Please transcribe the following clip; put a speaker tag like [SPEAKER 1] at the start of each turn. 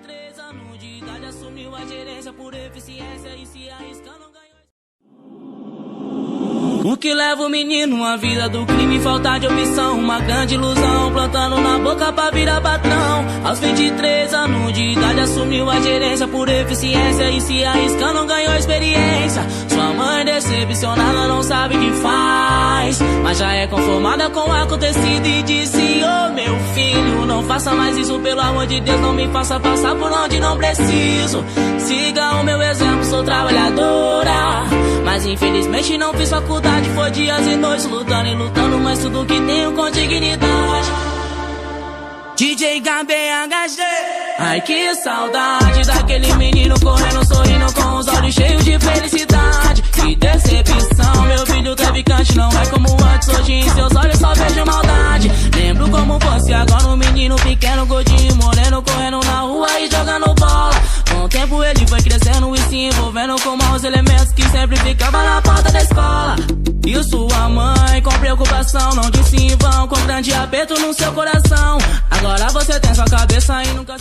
[SPEAKER 1] 23 anos de idade assumiu a gerência por eficiência e se arriscando ganhou. O que leva o menino à vida do crime, falta de opção, uma grande ilusão, plantando na boca pra virar patrão. Aos 23 anos de idade assumiu a gerência por eficiência e se arriscando ganhou experiência. Sua mãe decepcionada não sabe o que faz, mas já é conformada com o acontecido e disse: ô meu filho, não faça mais isso, pelo amor de Deus, não me faça passar por onde não preciso. Siga o meu exemplo, sou trabalhadora, mas infelizmente não fiz faculdade, foi dias e noites lutando e lutando, mas tudo que tenho com dignidade. DJ GBHG. Ai que saudade daquele menino correndo, sorrindo com os olhos cheios de felicidade. Que decepção, meu filho traficante não é como antes, hoje em seus olhos só vejo maldade. Lembro como fosse agora um menino pequeno, gordinho, moreno, correndo na rua e jogando bola. Com o tempo ele foi crescendo e se envolvendo com maus elementos que sempre ficava na porta da escola. E sua mãe, com preocupação, não disse em vão, com grande aperto no seu coração: agora você tem sua cabeça e nunca